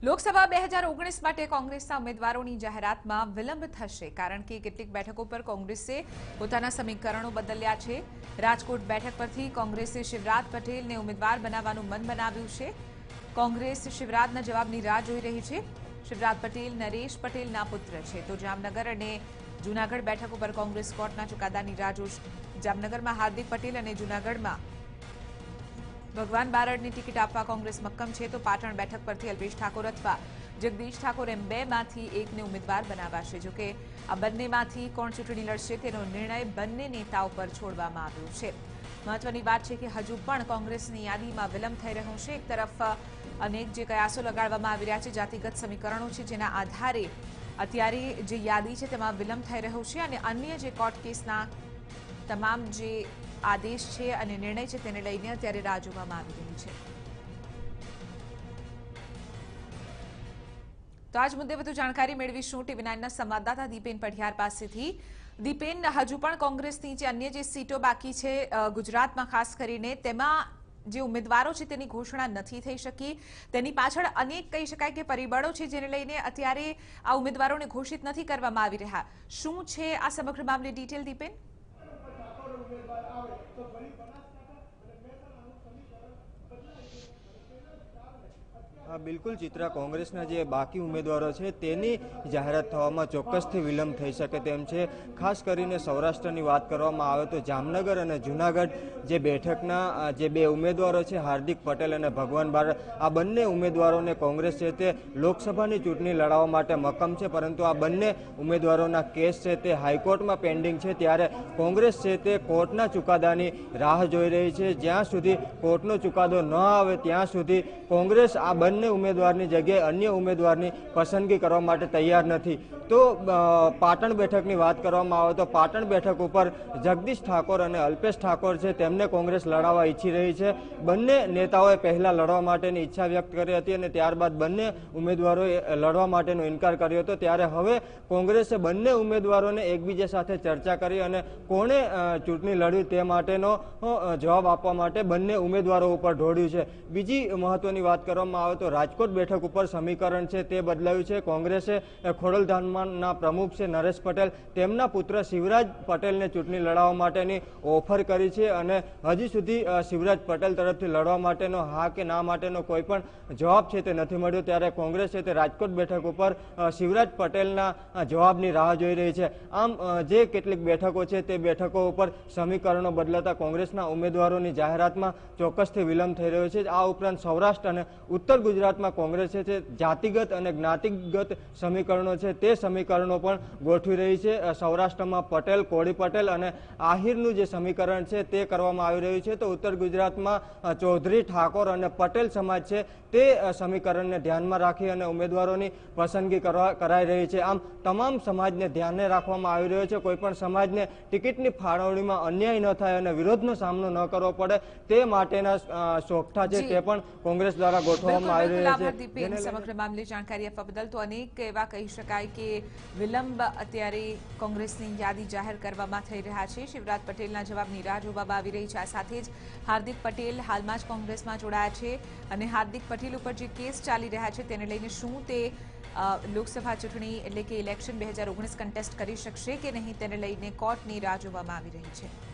લોકસભા 2019 માટે કોંગ્રેસના ઉમેદવારોની જાહેરાતમાં વિલંબ થશે કારણ કે કેટલીક બેઠકો પર કોંગ્રેસે પોતાના સમીકરણો બદલ્યા છે। રાજકોટ બેઠક પરથી કોંગ્રેસે શિવરાજ પટેલને ઉમેદવાર બનાવવાનું મન બનાવ્યું છે। કોંગ્રેસ શિવરાજના જવાબની રાહ જોઈ રહી છે। શિવરાજ પટેલ નરેશ પટેલના પુત્ર છે તો જામનગર અને જૂનાગઢ બેઠકો પર કોંગ્રેસ કોર્ટના ચુકાદાની રાહ જોશે। જામનગરમાં હાર્દિક પટેલ અને જૂનાગઢમાં ભગવાન બારડની ટિકિટ આપવા કોંગ્રેસ મક્કમ છે તો પાટણ બેઠક પરથી અલ્પેશ ઠાકોર અથવા જગદીશ ઠાકોર એમ બેમાંથી એકને ઉમેદવાર બનાવાશે। જોકે આ બંનેમાંથી કોણ ચૂંટણી લડશે તેનો નિર્ણય બંને નેતાઓ પર છોડવામાં આવ્યો છે। મહત્વની વાત છે કે હજુ પણ કોંગ્રેસની યાદીમાં વિલંબ થઈ રહ્યો છે। એક તરફ અનેક જે કયાસો લગાડવામાં આવી રહ્યા છે, જાતિગત સમીકરણો છે જેના આધારે અત્યારે જે યાદી છે તેમાં વિલંબ થઈ રહ્યો છે અને અન્ય જે કોર્ટ કેસના તમામ જે આદેશ છે અને નિર્ણય છે તેને લઈને અત્યારે રાહ જોવામાં આવી રહી છે। તો આજ મુદ્દે વધુ જાણકારી મેળવીશું ટીવી9ના સંવાદદાતા દીપેન પઢિયાર પાસેથી। દીપેન, હજુ પણ કોંગ્રેસની જે અન્ય જે સીટો બાકી છે ગુજરાતમાં ખાસ કરીને તેમાં જે ઉમેદવારો છે તેની ઘોષણા નથી થઈ શકી, તેની પાછળ અનેક કહી શકાય કે પરિબળો છે જેને લઈને અત્યારે આ ઉમેદવારોને ઘોષિત નથી કરવામાં આવી રહ્યા। શું છે આ સમગ્ર મામલે ડિટેલ, દીપેન? બિલકુલ ચિત્રા, કોંગ્રેસના જે બાકી ઉમેદવારો છે તેની જાહેરાત થવામાં ચોક્કસથી વિલંબ થઈ શકે તેમ છે। ખાસ કરીને સૌરાષ્ટ્રની વાત કરવામાં આવે તો જામનગર અને જૂનાગઢ જે બેઠકના જે બે ઉમેદવારો છે, હાર્દિક પટેલ અને ભગવાન બારડ, આ બંને ઉમેદવારોને કોંગ્રેસ છે તે લોકસભાની ચૂંટણી લડાવવા માટે મક્કમ છે, પરંતુ આ બંને ઉમેદવારોના કેસ છે તે હાઈકોર્ટમાં પેન્ડિંગ છે। ત્યારે કોંગ્રેસ છે તે કોર્ટના ચુકાદાની રાહ જોઈ રહી છે। જ્યાં સુધી કોર્ટનો ચુકાદો ન આવે ત્યાં સુધી કોંગ્રેસ આ બંને ઉમેદવારની જગ્યાએ અન્ય ઉમેદવારની પસંદગી કરવા માટે તૈયાર નથી। તો પાટણ બેઠકની વાત કરવામાં આવે તો પાટણ બેઠક ઉપર જગદીશ ઠાકોર અને અલ્પેશ ઠાકોર છે તેમને કોંગ્રેસ લડાવવા ઈચ્છી રહી છે। બંને નેતાઓએ પહેલા લડવા માટેની ઈચ્છા વ્યક્ત કરી હતી અને ત્યારબાદ બંને ઉમેદવારોએ લડવા માટેનો ઇનકાર કર્યો હતો। ત્યારે હવે કોંગ્રેસે બંને ઉમેદવારોને એકબીજા સાથે ચર્ચા કરી અને કોણે ચૂંટણી લડવી તે માટેનો જવાબ આપવા માટે બંને ઉમેદવારો ઉપર ઢોળ્યું છે। બીજી મહત્વની વાત કરવામાં આવે તો રાજકોટ બેઠક ઉપર સમીકરણ છે તે બદલાયું છે। કોંગ્રેસે ખોડલધામના પ્રમુખ છે નરેશ પટેલ, તેમના પુત્ર શિવરાજ પટેલને ચૂંટણી લડાવવા માટેની ઓફર કરી છે અને હજી સુધી શિવરાજ પટેલ તરફથી લડવા માટેનો હા કે ના માટેનો કોઈ પણ જવાબ છે તે નથી મળ્યો। ત્યારે કોંગ્રેસ છે તે રાજકોટ બેઠક ઉપર શિવરાજ પટેલના જવાબની રાહ જોઈ રહી છે। આમ જે કેટલીક બેઠકો છે તે બેઠકો ઉપર સમીકરણો બદલાતા કોંગ્રેસના ઉમેદવારોની જાહેરાતમાં ચોક્કસથી વિલંબ થઈ રહ્યો છે। આ ઉપરાંત સૌરાષ્ટ્ર અને ઉત્તર ગુજરાતમાં કોંગ્રેસ છે જાતિગત અને જ્ઞાતિગત સમીકરણો છે તે સમીકરણો પણ ગોઠવી રહી છે। સૌરાષ્ટ્રમાં પટેલ, કોળી પટેલ અને આહિરનું જે સમીકરણ છે તે કરવામાં આવી રહ્યું છે, તો ઉત્તર ગુજરાતમાં ચૌધરી, ઠાકોર અને પટેલ સમાજ છે તે સમીકરણને ધ્યાનમાં રાખી અને ઉમેદવારોની પસંદગી કરાઈ રહી છે। આમ તમામ સમાજને ધ્યાને રાખવામાં આવી રહ્યો છે। કોઈપણ સમાજને ટિકિટની ફાળવણીમાં અન્યાય ન થાય અને વિરોધનો સામનો ન કરવો પડે તે માટેના સોગઠા છે તે પણ કોંગ્રેસ દ્વારા ગોઠવવામાં આવી રહ્યા છે। સમગ્ર મામલે જાણકારી આપવા બદલ। તો અનેક એવા કહી શકાય કે વિલંબ અત્યારે કોંગ્રેસની યાદી જાહેર કરવામાં થઈ રહ્યા છે। શિવરાજ પટેલના જવાબની રાહ જોવામાં આવી રહી છે। આ સાથે જ હાર્દિક પટેલ હાલમાં જ કોંગ્રેસમાં જોડાયા છે અને હાર્દિક પટેલ ઉપર જે કેસ ચાલી રહ્યા છે તેને લઈને શું તે લોકસભા ચૂંટણી એટલે કે ઇલેક્શન 2019 કન્ટેસ્ટ કરી શકશે કે નહીં તેને લઈને કોર્ટની રાહ જોવામાં આવી રહી છે।